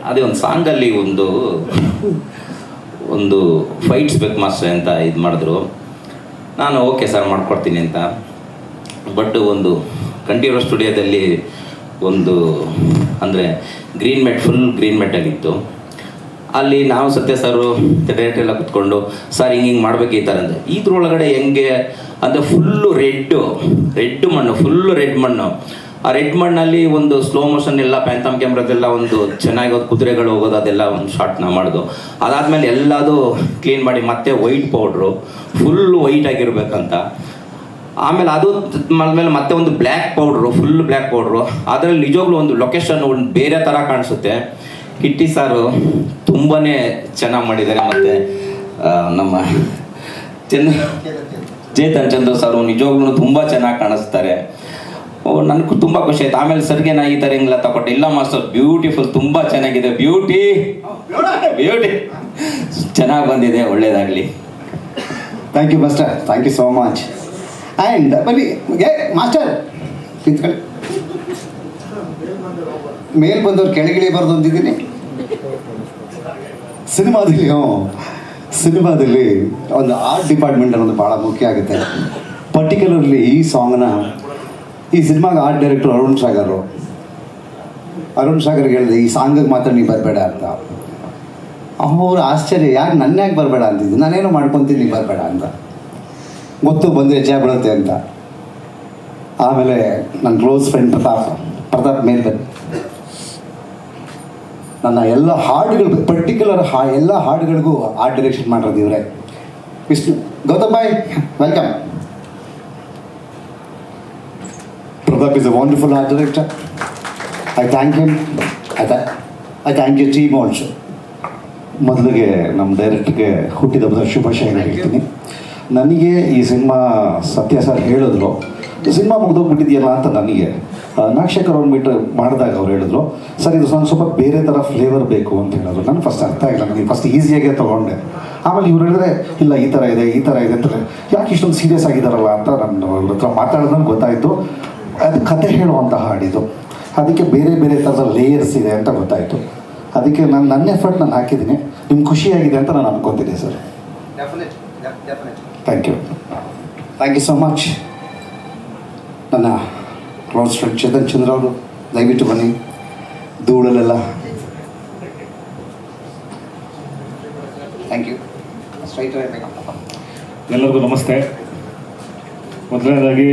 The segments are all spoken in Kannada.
ಅದೇ ಒಂದು ಸಾಂಗಲ್ಲಿ ಒಂದು ಫೈಟ್ಸ್ ಬೇಕು ಮಾಸ್ಟರ್ ಅಂತ ಇದು ಮಾಡಿದ್ರು. ನಾನು ಓಕೆ ಸರ್ ಮಾಡ್ಕೊಡ್ತೀನಿ ಅಂತ. ಬಟ್ ಒಂದು ಕಂಠೀರವ ಸ್ಟುಡಿಯೋದಲ್ಲಿ ಅಂದರೆ ಫುಲ್ ಗ್ರೀನ್ ಮೆಟಲ್ಲಿತ್ತು. ಅಲ್ಲಿ ನಾವು ಸತ್ಯ ಸರು ಡೈರೆಕ್ಟ್ ಎಲ್ಲ ಕುತ್ಕೊಂಡು ಸರ್ ಹಿಂಗೆ ಮಾಡ್ಬೇಕು ಈ ಥರ ಅಂತ. ಇದ್ರೊಳಗಡೆ ಹೆಂಗೆ ಅಂದರೆ ಫುಲ್ಲು ರೆಡ್ ಮಣ್ಣು. ಆ ರೆಡ್ ಮಣ್ಣಲ್ಲಿ ಒಂದು ಸ್ಲೋ ಮೋಷನ್ ಎಲ್ಲ ಪ್ಯಾಂಥಮ್ ಕ್ಯಾಮ್ರಾದೆಲ್ಲ ಒಂದು ಚೆನ್ನಾಗಿ ಕುದುರೆಗಳು ಹೋಗೋದು ಅದೆಲ್ಲ ಒಂದು ಶಾರ್ಟ್ ನಾವು ಮಾಡೋದು. ಅದಾದಮೇಲೆ ಎಲ್ಲದು ಕ್ಲೀನ್ ಮಾಡಿ ಮತ್ತೆ ವೈಟ್ ಪೌಡ್ರು ಫುಲ್ಲು ವೈಟ್ ಆಗಿರ್ಬೇಕಂತ. ಆಮೇಲೆ ಅದು ಆದಮೇಲೆ ಮತ್ತೆ ಒಂದು ಫುಲ್ ಬ್ಲ್ಯಾಕ್ ಪೌಡ್ರು. ಅದರಲ್ಲಿ ನಿಜವಾಗ್ಲೂ ಒಂದು ಲೊಕೇಶನ್ ಒಂದು ಬೇರೆ ಥರ ಕಾಣಿಸುತ್ತೆ. ಕಿಟ್ಟಿ ಸಾರು ತುಂಬಾ ಚೆನ್ನಾಗಿ ಮಾಡಿದ್ದಾರೆ. ಮತ್ತು ನಮ್ಮ ಚೇತನ್ ಚಂದ್ರ ಸಾರು ನಿಜವಾಗ್ಲೂ ತುಂಬ ಚೆನ್ನಾಗಿ ಕಾಣಿಸ್ತಾರೆ. ನನಗೂ ತುಂಬ ಖುಷಿ ಆಯ್ತು. ಆಮೇಲೆ ಸರ್ಗೆ ನಾ ಈ ಥರ ಹಿಂಗೆಲ್ಲ ತಗೊಟ್ಟೆ. ಇಲ್ಲ ಮಾಸ್ಟರ್ ಬ್ಯೂಟಿಫುಲ್, ತುಂಬ ಚೆನ್ನಾಗಿದೆ, ಬ್ಯೂಟಿ ಚೆನ್ನಾಗಿ ಬಂದಿದೆ, ಒಳ್ಳೇದಾಗಲಿ. Thank you master, thank you so much. And ಬನ್ನಿ ಮಾಸ್ಟರ್ ಮೇಲ್ ಬಂದವ್ರು ಕೆಳಗಿಳಿಬಾರ್ದು ಅಂತಿದ್ದೀನಿ. ಸಿನಿಮಾದಲ್ಲಿ ಒಂದು ಆರ್ಟ್ ಡಿಪಾರ್ಟ್ಮೆಂಟ್ ಅನ್ನೋದು ಭಾಳ ಮುಖ್ಯ ಆಗುತ್ತೆ. ಪರ್ಟಿಕ್ಯುಲರ್ಲಿ ಈ ಸಿನಿಮಾಗೆ ಆರ್ಟ್ ಡೈರೆಕ್ಟರ್ ಅರುಣ್ ಸಾಗರ್ಗೆ ಹೇಳಿದೆ ಈ ಸಾಂಗಿಗೆ ಮಾತ್ರ ನೀವು ಬರಬೇಡ ಅಂತ. ಅವ್ರು ಆಶ್ಚರ್ಯ, ಯಾಕೆ ಯಾಕೆ ಬರಬೇಡ ಅಂತಿದ್ದು, ನಾನೇನೋ ಮಾಡ್ಕೊತೀನಿ ನೀವು ಬರಬೇಡ ಅಂತ. ಗೊತ್ತು ಬಂದು ಹೆಜ್ಜೆ ಬೀಳುತ್ತೆ ಅಂತ. ಆಮೇಲೆ ನನ್ನ ಕ್ಲೋಸ್ ಫ್ರೆಂಡ್ ಪ್ರತಾಪ್ ಮೇಲೆ ಬಂದು ನನ್ನ ಎಲ್ಲ ಹಾಡುಗಳು ಎಲ್ಲ ಹಾಡುಗಳಿಗೂ ಆರ್ಟ್ ಡೈರೆಕ್ಷನ್ ಮಾಡಿರೋದು ಇವರೇ. ವಿಷ್ಣು ಗೌತಮ್ ಬಾಯ್, welcome. Pratap is a wonderful art director. I thank him. I thank your team also. ಮೊದಲಿಗೆ ನಮ್ಮ ಡೈರೆಕ್ಟ್ರಿಗೆ ಹುಟ್ಟಿದಬ್ಬದ ಶುಭಾಶಯಗಳು ಹೇಳ್ತೀನಿ. ನನಗೆ ಈ ಸಿನಿಮಾ ಸತ್ಯ ಸರ್ ಹೇಳಿದ್ರು, ಸಿನಿಮಾ ಮುಗ್ದೋಗ್ಬಿಟ್ಟಿದೆಯಲ್ಲ ಅಂತ. ನನಗೆ ನಾಗಶೇಖರ್ ಅವ್ರು ಮಾಡಿದಾಗ ಅವ್ರು ಹೇಳಿದ್ರು, ಸರ್ ಇದು ಸ್ವಲ್ಪ ಬೇರೆ ಥರ ಫ್ಲೇವರ್ ಬೇಕು ಅಂತ ಹೇಳಿದ್ರು. ನನಗೆ ಫಸ್ಟ್ ಅರ್ಥ ಆಗಿಲ್ಲ, ನನಗೆ ಫಸ್ಟ್ ಈಸಿಯಾಗೆ ತೊಗೊಂಡೆ. ಆಮೇಲೆ ಇವ್ರು ಹೇಳಿದ್ರೆ ಇಲ್ಲ ಈ ಥರ ಇದೆ ಅಂತಾರೆ, ಯಾಕೆ ಇಷ್ಟೊಂದು ಸೀರಿಯಸ್ ಆಗಿದ್ದಾರಲ್ಲ ಅಂತ ನನ್ನ ಹತ್ರ ಮಾತಾಡಿದ್ರೆ ಗೊತ್ತಾಯಿತು. ಅದು ಕತೆ ಹೇಳುವಂಥ ಹಾಡಿದು, ಅದಕ್ಕೆ ಬೇರೆ ಥರದ ಲೇಯರ್ಸ್ ಇದೆ ಅಂತ ಗೊತ್ತಾಯಿತು. ಅದಕ್ಕೆ ನನ್ನ ಎಫರ್ಟ್ ನಾನು ಹಾಕಿದ್ದೀನಿ. ನಿಮ್ಗೆ ಖುಷಿಯಾಗಿದೆ ಅಂತ ನಾನು ಅನ್ಕೊತೀನಿ sir. Thank you so much. ನನ್ನ ಕ್ಲೋಸ್ ಫ್ರೆಂಡ್ ಚೇತನ್ ಚಂದ್ರ ಅವರು ದಯವಿಟ್ಟು ಬನ್ನಿ. ಧೂಳಲ್ಲೆಲ್ಲ ಥ್ಯಾಂಕ್ ಯು. ಎಲ್ಲರಿಗೂ ನಮಸ್ತೆ. ಮೊದಲನೇದಾಗಿ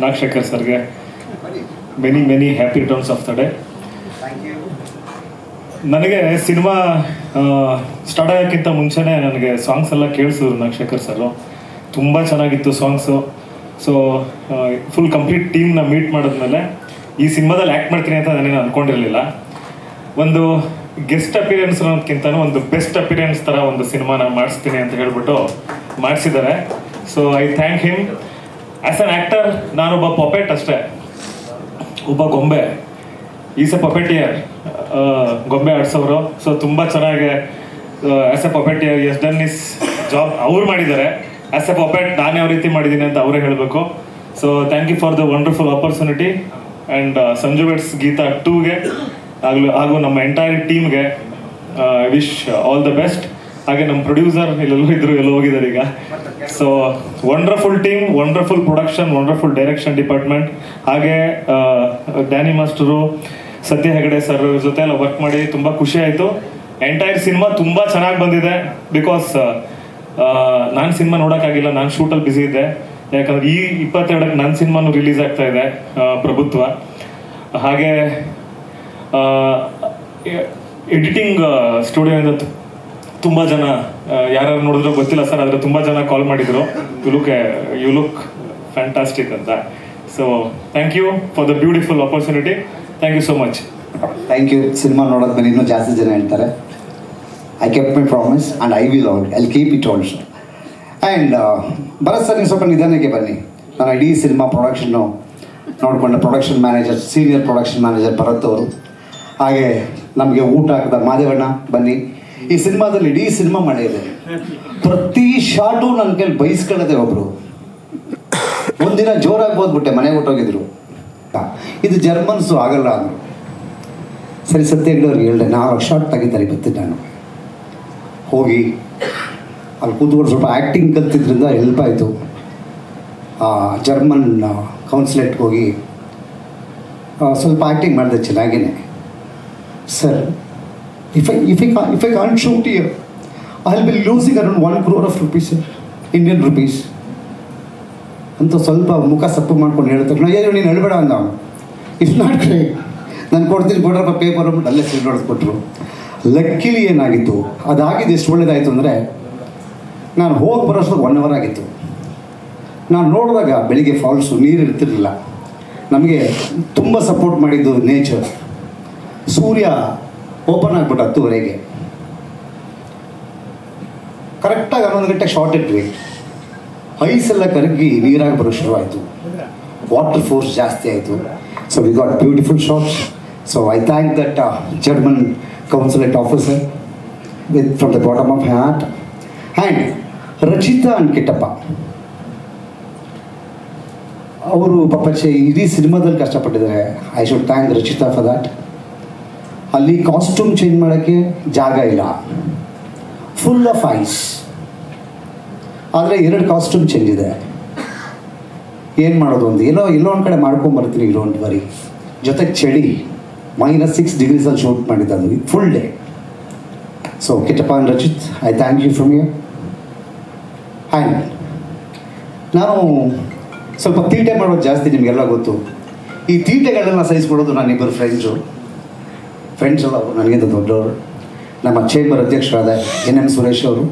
ನಾಗಶೇಖರ್ ಸರ್ಗೆ many happy returns of the day. ನನಗೆ ಸಿನಿಮಾ ಸ್ಟಾರ್ಟ್ ಆಗೋಕ್ಕಿಂತ ಮುಂಚೆನೇ ನನಗೆ ಸಾಂಗ್ಸ್ ಎಲ್ಲ ಕೇಳಿಸಿದ್ರು ನಾಗಶೇಖರ್ ಸರು. ತುಂಬ ಚೆನ್ನಾಗಿತ್ತು ಸಾಂಗ್ಸು. ಸೊ ಫುಲ್ ಕಂಪ್ಲೀಟ್ ಟೀಮ್ನ ಮೀಟ್ ಮಾಡಿದ್ಮೇಲೆ ಈ ಸಿನಿಮಾದಲ್ಲಿ ಆ್ಯಕ್ಟ್ ಮಾಡ್ತೀನಿ ಅಂತ ನಾನೇನು ಅಂದ್ಕೊಂಡಿರಲಿಲ್ಲ. ಒಂದು ಗೆಸ್ಟ್ ಅಪಿರಿಯನ್ಸ್ ಅನ್ನೋದಕ್ಕಿಂತ ಒಂದು ಬೆಸ್ಟ್ ಅಪಿರಿಯನ್ಸ್ ಥರ ಒಂದು ಸಿನಿಮಾನ ಮಾಡಿಸ್ತೀನಿ ಅಂತ ಹೇಳ್ಬಿಟ್ಟು ಮಾಡಿಸಿದ್ದಾರೆ. So I thank him. As an actor ನಾನೊಬ್ಬ ಪಪೆಟ್ ಅಷ್ಟೇ, ಒಬ್ಬ ಗೊಂಬೆ. ಈಸ್ ಎ ಪಪೆಟಿಯರ್, ಗೊಂಬೆ ಆಡಿಸೋರು. ಸೊ ತುಂಬ ಚೆನ್ನಾಗಿ as a puppeteer has done his job ಅವ್ರು ಮಾಡಿದ್ದಾರೆ. ಆ್ಯಸ್ ಎ ಪಪೆಟ್ ನಾನು ಯಾವ ರೀತಿ ಮಾಡಿದ್ದೀನಿ ಅಂತ ಅವರೇ ಹೇಳಬೇಕು. So thank you for the wonderful opportunity. And Sanju weds Geetha 2ಗೆ ಹಾಗೂ ನಮ್ಮ ಎಂಟೈರ್ ಟೀಮ್ಗೆ ವಿಶ್ ಆಲ್ ದ ಬೆಸ್ಟ್. ಹಾಗೆ ನಮ್ಮ ಪ್ರೊಡ್ಯೂಸರ್ ಎಲ್ಲೋ ಹೋಗಿದ್ದಾರೆ ಈಗ. So wonderful team, wonderful production, wonderful direction department. ಹಾಗೆ ಡ್ಯಾನಿ ಮಾಸ್ಟರು, ಸತ್ಯ ಹೆಗಡೆ ಸರ್ ಇವ್ರ ಜೊತೆ ಎಲ್ಲ ವರ್ಕ್ ಮಾಡಿ ತುಂಬ ಖುಷಿ ಆಯಿತು. ಎಂಟೈರ್ ಸಿನಿಮಾ ತುಂಬ ಚೆನ್ನಾಗಿ ಬಂದಿದೆ. ಬಿಕಾಸ್ ನಾನು ಸಿನಿಮಾ ನೋಡೋಕ್ಕಾಗಿಲ್ಲ, ನಾನು ಶೂಟಲ್ಲಿ ಬ್ಯುಸಿ ಇದ್ದೆ. ಯಾಕಂದ್ರೆ ಈ 22ಕ್ಕೆ ನನ್ನ ಸಿನಿಮಾನು ರಿಲೀಸ್ ಆಗ್ತಾ ಇದೆ, ಪ್ರಭುತ್ವ. ಹಾಗೆ ಎಡಿಟಿಂಗ್ ಸ್ಟುಡಿಯೋಯಿಂದ ತುಂಬ ಜನ ಯಾರು ನೋಡಿದ್ರು ಗೊತ್ತಿಲ್ಲ ಸರ್, ಆದರೆ ತುಂಬ ಜನ ಕಾಲ್ ಮಾಡಿದರು, ಯು ಲುಕ್ ಫ್ಯಾಂಟಾಸ್ಟಿಕ್ ಅಂತ. So thank you for the beautiful opportunity. Thank you so much. Thank you. Cinema ನೋಡೋದ್ಮೇಲೆ ಇನ್ನೂ ಜಾಸ್ತಿ ಜನ ಹೇಳ್ತಾರೆ. I kept my promise and I keep it also. And Bharath sir, ನೀವು ಸ್ವಲ್ಪ ನಿಧಾನಕ್ಕೆ ಬನ್ನಿ. ನಾನು ಇಡೀ ಸಿನಿಮಾ ಪ್ರೊಡಕ್ಷನ್ನು ನೋಡಿಕೊಂಡ production manager, senior production manager Bharath ಅವರು. ಹಾಗೆ ನಮಗೆ ಊಟ ಹಾಕಿದ ಮಾದೇವಣ್ಣ, ಬನ್ನಿ. ಈ ಸಿನಿಮಾದಲ್ಲಿ ಇಡೀ ಸಿನಿಮಾ ಮಾಡಿದೆ, ಪ್ರತಿ ಶಾಟು ನನ್ನ ಕೈಲಿ ಬೈಸ್ಕೊಳ್ಳೋದೆ ಒಬ್ಬರು. ಒಂದಿನ ಜೋರಾಗಿ ಓದ್ಬಿಟ್ಟೆ, ಮನೆಗೆ ಹೊಟ್ಟೋಗಿದ್ರು. ಇದು ಜರ್ಮನ್ಸು ಆಗಲ್ಲ ಅಂದರು. ಸರಿ ಸತ್ಯಗಳವ್ರಿಗೆ ಹೇಳಿದೆ 4 ಶಾರ್ಟ್ ತೆಗಿತಾರೆ ಬರ್ತೀನಿ ನಾನು ಹೋಗಿ ಅಲ್ಲಿ ಕೂತ್ಕೊಂಡು ಸ್ವಲ್ಪ ಆ್ಯಕ್ಟಿಂಗ್ ಕಲ್ತಿದ್ರಿಂದ ಹೆಲ್ಪ್ ಆಯಿತು. ಜರ್ಮನ್ ಕೌನ್ಸಿಲೇಟ್ಗೆ ಹೋಗಿ ಸ್ವಲ್ಪ ಆ್ಯಕ್ಟಿಂಗ್ ಮಾಡಿದೆ ಚೆನ್ನಾಗೇ. Sir if I can't shoot here I will be losing around 1 crore of rupees, sir, Indian rupees ಅಂತ ಸ್ವಲ್ಪ ಮುಖ ಸಪ್ಪು ಮಾಡ್ಕೊಂಡು ಹೇಳ್ತಾರೆ. ಅಯ್ಯೋ ನೀನು ಹೇಳ್ಬೇಡ ಅಂದ ಅವನು. ಇಟ್ಸ್ ನಾಟ್ ಗ್ರೇಟ್, ನಾನು ಕೊಡ್ತೀನಿ ಕೊಡ್ರಪ್ಪ ಪೇಪರ್ ಅಂದ್ಬಿಟ್ಟು ಅಲ್ಲೇ ಸೀಟ್ ಹೊಡೆದ್ಕೊಟ್ರು. ಲಕ್ಕಿಲಿ ಏನಾಗಿತ್ತು, ಅದಾಗಿದ್ದು ಎಷ್ಟು ಒಳ್ಳೇದಾಯಿತು ಅಂದರೆ ನಾನು ಹೋಗಿ ಬರೋಷ್ಟೊಂದು 1 hour ಆಗಿತ್ತು. ನಾನು ನೋಡಿದಾಗ ಬೆಳಿಗ್ಗೆ ಫಾಲ್ಸು ನೀರು ಇರ್ತಿರಲಿಲ್ಲ. ನಮಗೆ ತುಂಬ ಸಪೋರ್ಟ್ ಮಾಡಿದ್ದು ನೇಚರ್. ಸೂರ್ಯ ಓಪನ್ ಆಗಿಬಿಟ್ಟು 10:30ಗೆ ಕರೆಕ್ಟಾಗಿ 11 ಗಂಟೆ ಶಾರ್ಟ್ ಇಟ್ವಿ. ಐಸೆಲ್ಲ ಕರಗಿ ನೀರಾಗಿ ಬರೋ ಶುರುವಾಯಿತು. ವಾಟರ್ ಫೋರ್ಸ್ ಜಾಸ್ತಿ ಆಯಿತು. So we got beautiful shots. So I thank that German consulate officer with from the bottom of my heart. And Rachita and Kittappa ಅವರು ಪಾಪಚ್ಚೆ ಇಡೀ ಸಿನಿಮಾದಲ್ಲಿ ಕಷ್ಟಪಟ್ಟಿದ್ದಾರೆ. I should thank Rachita for that. ಅಲ್ಲಿ ಕಾಸ್ಟ್ಯೂಮ್ ಚೇಂಜ್ ಮಾಡೋಕ್ಕೆ ಜಾಗ ಇಲ್ಲ, ಫುಲ್ ಆಫ್ ಐಸ್. ಆದರೆ 2 ಕಾಸ್ಟ್ಯೂಮ್ ಚೇಂಜ್ ಇದೆ. ಏನು ಮಾಡೋದು ಅಂತ ಎಲ್ಲೋ ಒಂದು ಕಡೆ ಮಾಡ್ಕೊಂಬರ್ತೀನಿ, ಡೋಂಟ್ ವರಿ. ಜೊತೆಗೆ ಚಳಿ -6 degrees ಶೂಟ್ ಮಾಡಿದ್ದು ಅದು full day. So Kittappa and Rachit, I thank you from you. And ನಾನು ಸ್ವಲ್ಪ ತೀಟೆ ಮಾಡೋದು ಜಾಸ್ತಿ, ನಿಮಗೆಲ್ಲ ಗೊತ್ತು. ಈ ತೀಟೆಗಳೆಲ್ಲ ಸಹಿಸ್ಕೊಡೋದು ನಾನಿಬ್ಬರು ಫ್ರೆಂಡ್ಸ್ ಅಲ್ಲ, ಅವರು ನನಗಿಂತ ದೊಡ್ಡವರು. ನಮ್ಮ ಚೇಂಬರ್ ಅಧ್ಯಕ್ಷರಾದ NM ಸುರೇಶ್ ಅವರು